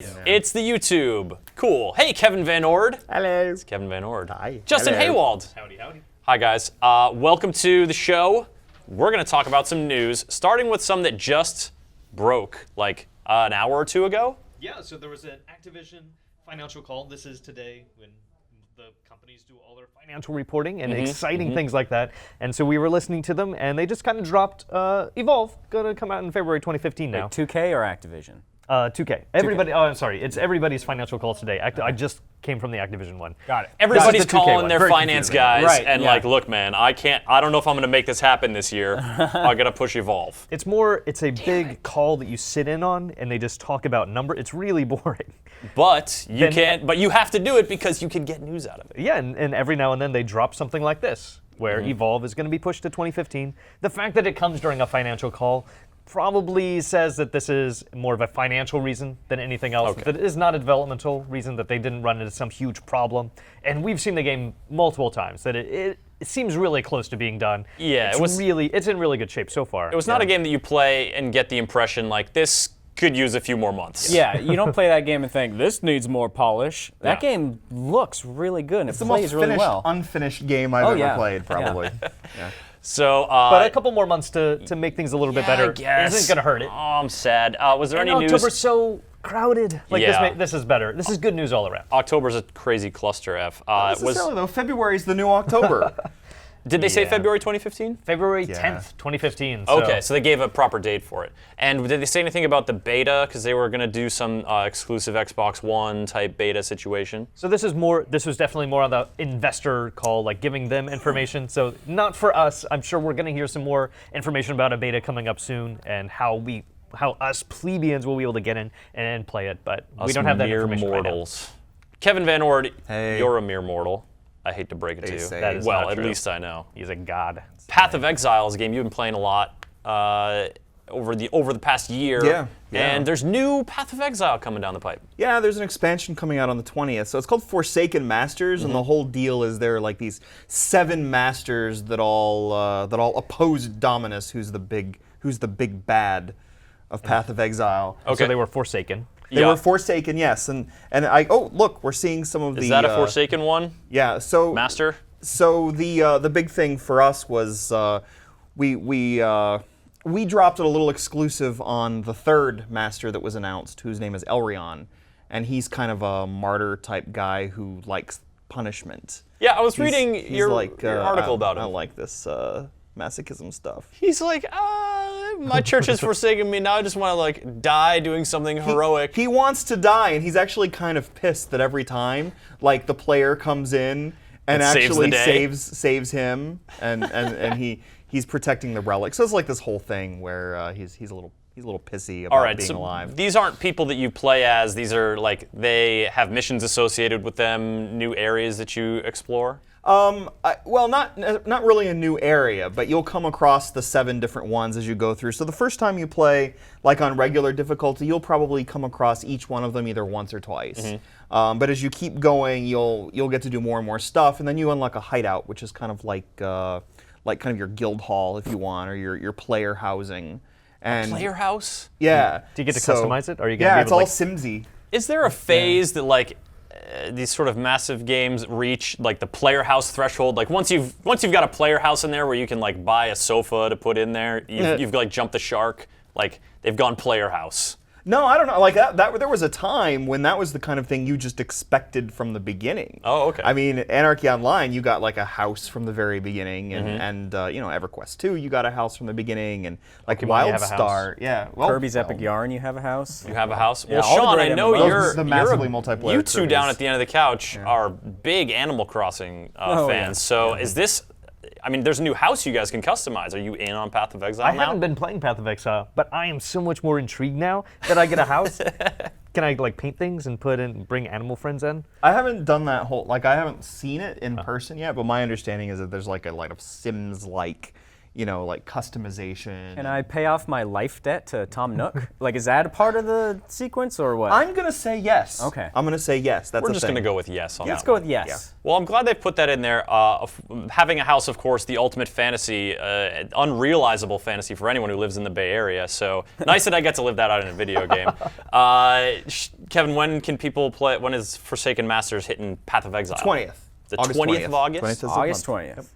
It's the YouTube. Cool. Hey, Kevin Van Ord. Hello. It's Kevin Van Ord. Hi. Justin Haywald. Howdy, howdy. Hi, guys. Welcome to the show. We're going to talk about some news, starting with some that just broke like an hour or two ago. Yeah, so there was an Activision financial call. This is today when the companies do all their financial reporting and exciting things like that. And so we were listening to them, and they just kind of dropped Evolve, going to come out in February 2015 now. 2K or Activision? 2K. Everybody. Oh, I'm sorry. It's everybody's financial call today. I just came from the Activision one. Got it. Everybody's Got it. The 2K calling one. their Very finance confusing. guys Right, and yeah. like, look, man, I don't know if I'm going to make this happen this year. I got to push Evolve. It's a big call that you sit in on, and they just talk about number. It's really boring. But you can't. But you have to do it because you can get news out of it. Yeah, and every now and then they drop something like this, where Evolve is going to be pushed to 2015. The fact that it comes during a financial call probably says that this is more of a financial reason than anything else. Okay. That it is not a developmental reason, that they didn't run into some huge problem. And we've seen the game multiple times, that it seems really close to being done. Yeah, it's in really good shape so far. It was not a game that you play and get the impression like this could use a few more months. Yeah, you don't play that game and think, this needs more polish. That game looks really good, and It's it the most plays really finished, well. unfinished game I've Oh, ever yeah. played, probably. Yeah. So, but a couple more months to make things a little bit better I guess. isn't going to hurt it. Oh, I'm sad. Was there And any news? October's so crowded. Like Yeah. this is better. This is good news all around. October's a crazy cluster F. Not necessarily, though. February's the new October. Did they say Yeah. February 2015? February Yeah. 10th, 2015. So. Okay, so they gave a proper date for it. And did they say anything about the beta? Because they were going to do some exclusive Xbox One type beta situation. So this was definitely more on the investor call, like giving them information. So not for us. I'm sure we're going to hear some more information about a beta coming up soon and how us plebeians will be able to get in and play it. But we don't have that mere information mortals. Kevin Van Ord, Hey. you're a mere mortal. I hate to break it to you. say. That is well, not at true. least I know. right now. He's a god. Path of Exile is a game you've been playing a lot over the past year. Yeah. And there's new Path of Exile coming down the pipe. Yeah, there's an expansion coming out on the 20th. So it's called Forsaken Masters, and the whole deal is there are like these 7 masters that all oppose Dominus, who's the big bad of Path of Exile. Okay. So they were forsaken. They were Forsaken, yes, and look, we're seeing some of Is that a Forsaken one? Yeah, so Master? So the big thing for us was we dropped a little exclusive on the 3rd master that was announced, whose name is Elrion, and he's kind of a martyr type guy who likes punishment. Yeah, I was reading He's your like, article about I him. don't like this masochism stuff. He's like, my church has forsaken me. Now I just want to like die doing something heroic. He wants to die, and he's actually kind of pissed that every time, like, the player comes in and saves the actually day. saves him, and he's protecting the relic. So it's like this whole thing where he's a little pissy about All right, being so alive. these aren't people that you play as. These are like they have missions associated with them, new areas that you explore. Not really a new area, but you'll come across the 7 different ones as you go through. So the first time you play, like on regular difficulty, you'll probably come across each one of them either once or twice. But as you keep going, you'll get to do more and more stuff, and then you unlock a hideout, which is kind of like kind of your guild hall, if you want, or your player housing. And Player house? yeah, Do you get to customize it? Or are you gonna yeah, be it's able all to, like, Simsy. Is there a phase that like these sort of massive games reach like the player house threshold? Like once you've got a player house in there where you can like buy a sofa to put in there, you've like jumped the shark. Like they've gone player house. No, I don't know. Like that there was a time when that was the kind of thing you just expected from the beginning. Oh, okay. I mean, Anarchy Online, you got like a house from the very beginning, and EverQuest 2, you got a house from the beginning, and like Pokemon, you have a WildStar, yeah. Well, Kirby's Epic Yarn, you have a house? You have a house? Yeah, Well, all the Shaun, great I know MMOs. you're The massively a- multiplayer You two Kirby's. down at the end of the couch are big Animal Crossing Oh, fans. yeah. So is this? I mean, there's a new house you guys can customize. Are you in on Path of Exile I now? haven't been playing Path of Exile, but I am so much more intrigued now that I get a house. Can I like paint things and bring animal friends in? I haven't done that whole, like I haven't seen it in person yet, but my understanding is that there's like a lot of Sims-like like customization. Can I pay off my life debt to Tom Nook? Like, is that a part of the sequence or what? I'm gonna say yes. Okay. I'm gonna say yes. That's We're a just thing. going to go with yes on Let's that go one. with yes. Well, I'm glad they put that in there. Having a house, of course, the ultimate fantasy, unrealizable fantasy for anyone who lives in the Bay Area. So nice that I get to live that out in a video game. Kevin, when can people play? When is Forsaken Masters hitting Path of Exile? 20th. The August 20th of August? 20th is the August month. 20th.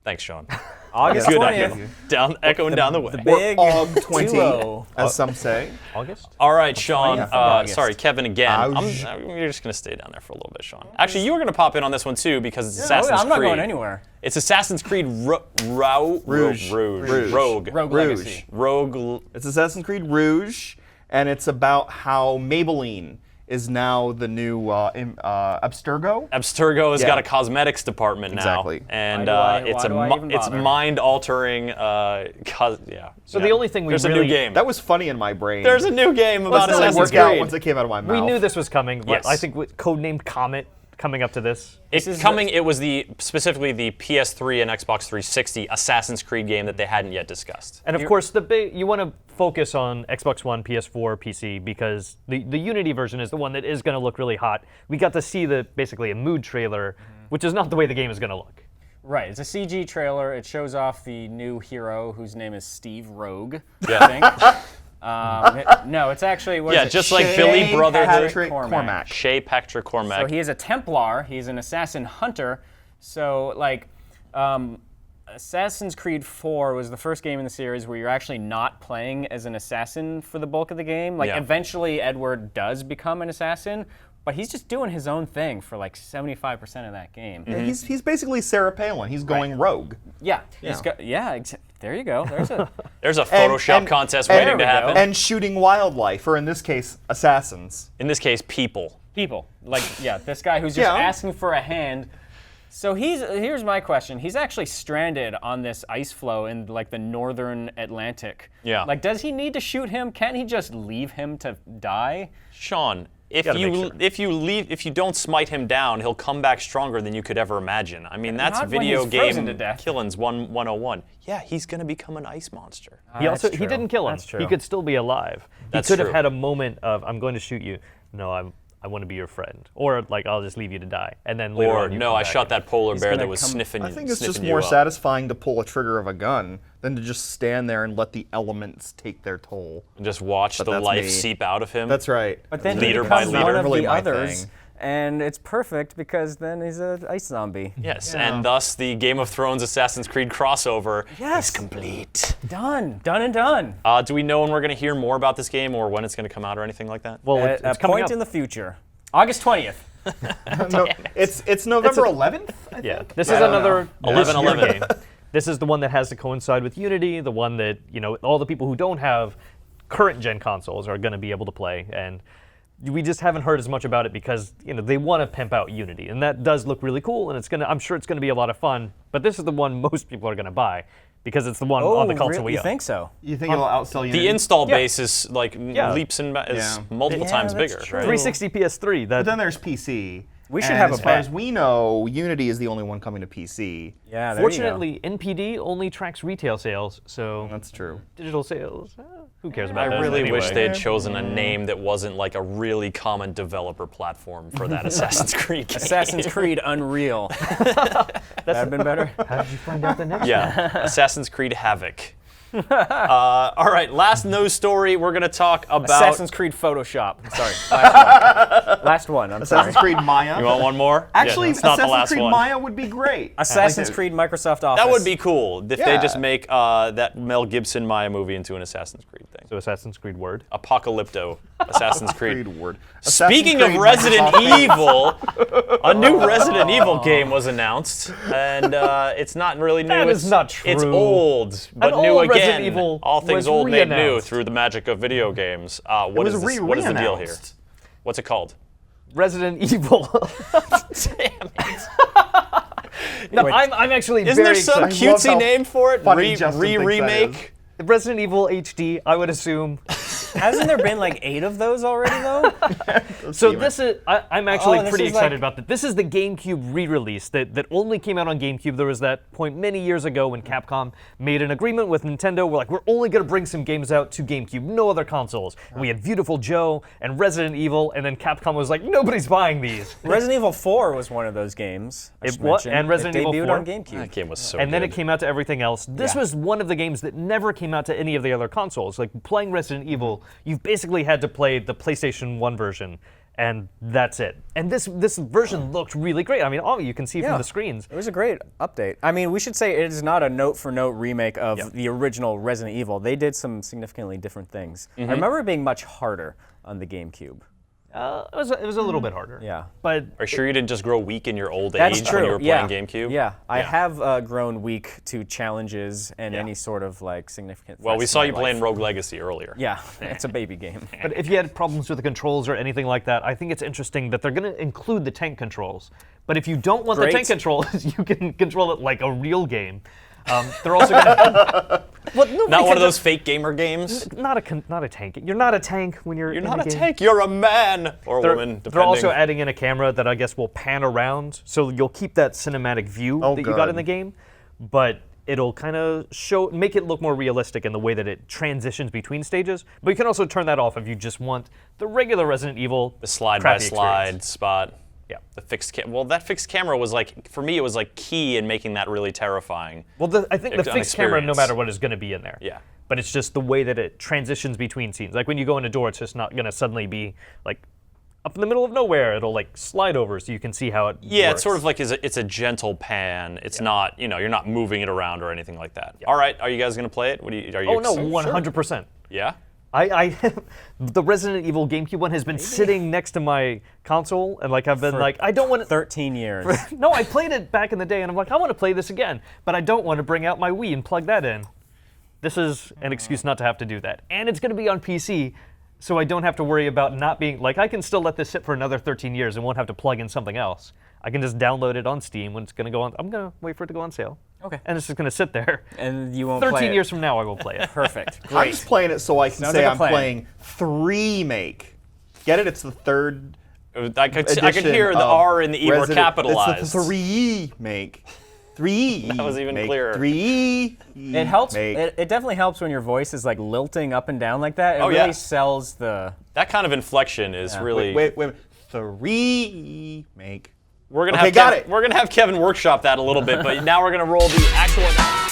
Thanks, Sean. August Good 20th. echoing down the way. The big Og 20, 2-0. as some say. August? All right, Sean. 20th of August. Sorry, Kevin again. Ouch. You're just going to stay down there for a little bit, Sean. Actually, you were going to pop in on this one too because it's Assassin's I'm not Creed. going anywhere. It's Assassin's Creed Rogue. Rouge. Legacy. Rogue. It's Assassin's Creed Rouge, and it's about how Maybelline is now the new Abstergo. Abstergo has Yeah. got a cosmetics department now, Exactly. and Why do it's I even it's bother? mind-altering. So the only thing we there's a really- new game. That was funny in my brain. There's a new game about It didn't Assassin's work out Creed. once it came out of my mouth. We knew this was coming, but Yes. I think with codenamed Comet coming up to this. It's coming. It was specifically the PS3 and Xbox 360 Assassin's Creed game that they hadn't yet discussed. And of course, you want to focus on Xbox One, PS4, PC, because the Unity version is the one that is going to look really hot. We got to see basically a mood trailer, which is not the way the game is going to look. Right, it's a CG trailer. It shows off the new hero whose name is Steve Rogue, Yeah. I think. No, it's actually, what is it? just like Shay Billy Brotherhood. Patrick Cormac. Shay Patrick Cormac. So he is a Templar. He's an assassin hunter. So, like, Assassin's Creed 4 was the first game in the series where you're actually not playing as an assassin for the bulk of the game. Like, Yeah. eventually Edward does become an assassin, but he's just doing his own thing for like 75% of that game. Yeah, he's basically Sarah Palin. He's going rogue. Yeah. Yeah. There you go. There's a. There's a Photoshop contest waiting to we go. happen. And shooting wildlife, or in this case, assassins. In this case, people. People. Like, yeah, this guy who's just Yeah. asking for a hand. So here's my question. He's actually stranded on this ice floe in like the northern Atlantic. Yeah. Like, does he need to shoot him? Can't he just leave him to die? Sean, if Gotta make you don't smite him down, he'll come back stronger than you could ever imagine. I mean, that's Not when video he's frozen game to death. killings 101. Yeah, he's gonna become an ice monster. He That's he true. didn't kill him. That's true. He could still be alive. That's he could true. have had a moment of, I'm going to shoot you. No, I want to be your friend. Or like, I'll just leave you to die. And then later Or on you no, come I back shot and- that polar bear gonna that was come- sniffing. I think it's sniffing just you more up. satisfying to pull a trigger of a gun than to just stand there and let the elements take their toll. And just watch the that's life me. seep out of him. That's right. But then he Leader by becomes leader. one of Really the my others, thing. and it's perfect because then he's an ice zombie. Yes, and thus the Game of Thrones Assassin's Creed crossover Yes. is complete. Done and done. Do we know when we're going to hear more about this game or when it's going to come out or anything like that? Well, At it's a coming point up. in the future, August 20th. No, it's November 11th. I Yeah, think? this I is don't another know. this year 11-11. game. This is the one that has to coincide with Unity, the one that, all the people who don't have current gen consoles are going to be able to play. And we just haven't heard as much about it because, they want to pimp out Unity. And that does look really cool, and I'm sure it's going to be a lot of fun. But this is the one most people are going to buy because it's the one on the console we you own. think so? You think it'll outsell you? The install base is like leaps and is Yeah. multiple times that's bigger, true. right? 360 PS3. But then there's PC. We should and have as a far bet. as we know, Unity is the only one coming to PC. Yeah. There Fortunately, NPD only tracks retail sales, so That's true. digital sales, who cares I about that really wish anyway? they had chosen a name that wasn't like a really common developer platform for that Assassin's Creed game. Assassin's Creed Unreal. That'd been better. How did you find out the next Yeah, Assassin's Creed Havoc. All right, last news story. We're going to talk about. Assassin's Creed Photoshop. Sorry. Last one. I'm sorry. Assassin's Creed Maya. You want one more? Actually, yeah, it's not the Assassin's last Creed one. Maya would be great. Assassin's Like, Creed Microsoft Office. That would be cool if they Yeah. just make that Mel Gibson Maya movie into an Assassin's Creed thing. So Assassin's Creed Word. Apocalypto Assassin's Creed. word. Speaking Assassin's of Creed Resident Microsoft- Evil, a new Resident Evil game was announced, and it's not really new. That is not It's true. old, but An new old again. Resident Evil All things was old made new re-announced. through the magic of video games. What was is this? What is the deal here? re-announced. What's it called? Resident Evil. Damn it. No, I'm actually Isn't very there some excited. love cutesy how name for it? funny Justin thinks that Remake? Resident Evil HD, I would assume. Hasn't there been like 8 of those already though? So this is, I'm actually this pretty is excited like- about that. This is the GameCube re-release that only came out on GameCube. There was that point many years ago when Capcom made an agreement with Nintendo. We're like, we're only going to bring some games out to GameCube, no other consoles. We had Beautiful Joe and Resident Evil, and then Capcom was like, nobody's buying these. Resident Evil 4 was one of those games. I should what? mention. And Resident it Evil debuted 4? on GameCube. That game was so And then good. it came out to everything else. This Yeah. was one of the games that never came out to any of the other consoles. Like playing Resident Evil, you've basically had to play the PlayStation 1 version, and that's it. And this version looked really great. I mean, all you can see from the screens. It was a great update. I mean, we should say it is not a note-for-note remake of the original Resident Evil. They did some significantly different things. I remember it being much harder on the GameCube. It was a little bit harder. Yeah. But Are you sure you didn't just grow weak in your old That's age true. when you were yeah. playing GameCube? Yeah, I have grown weak to challenges and any sort of like significant. Well, we threats to saw my you playing life. Rogue Legacy earlier. Yeah, it's a baby game. But if you had problems with the controls or anything like that, I think it's interesting that they're going to include the tank controls. But if you don't want the Great. tank controls, you can control it like a real game. They're also going to. Not one of those fake gamer games. Not a tank. You're not a tank when you're. You're in not the a game. tank. You're a man or a They're, woman, depending. they're also adding in a camera that I guess will pan around, so you'll keep that cinematic view that you got good. in the game, but it'll kind of make it look more realistic in the way that it transitions between stages. But you can also turn that off if you just want the regular Resident Evil the slide by crappy slide experience. spot. Yeah. The fixed well, that fixed camera was like, for me, it was like key in making that really terrifying. Well, I think the An fixed camera, no experience. matter what, is going to be in there. Yeah. But it's just the way that it transitions between scenes. Like when you go in a door, it's just not going to suddenly be like up in the middle of nowhere. It'll like slide over so you can see how it Yeah, works. it's sort of like it's a gentle pan. It's not, you're not moving it around or anything like that. All right, are you guys gonna play it? Are you? Oh no, Sure. 100%. Yeah. I the Resident Evil GameCube one has been sitting next to my console, and like I've been like, I don't want to. 13 years. No, I played it back in the day, and I'm like, I want to play this again, but I don't want to bring out my Wii and plug that in. This is an excuse not to have to do that, and it's going to be on PC, so I don't have to worry about not being like I can still let this sit for another 13 years and won't have to plug in something else. I can just download it on Steam when it's going to go on. I'm going to wait for it to go on sale. Okay. And it's just going to sit there. And you won't play 13 it. years from now, I will play it. Perfect. I'm Great. just playing it so I can Sounds say like a I'm plan. playing Remake. Get it? It's the third I could edition hear the of R and the E were Resident- capitalized. It's the Remake. That was even clearer. It helps. Make. It definitely helps when your voice is like lilting up and down like that. It Oh, really yeah. sells the. That kind of inflection is really. Wait. The Remake. We're gonna Okay, have got it. We're gonna have Kevin workshop that a little bit, but now we're gonna roll the actual.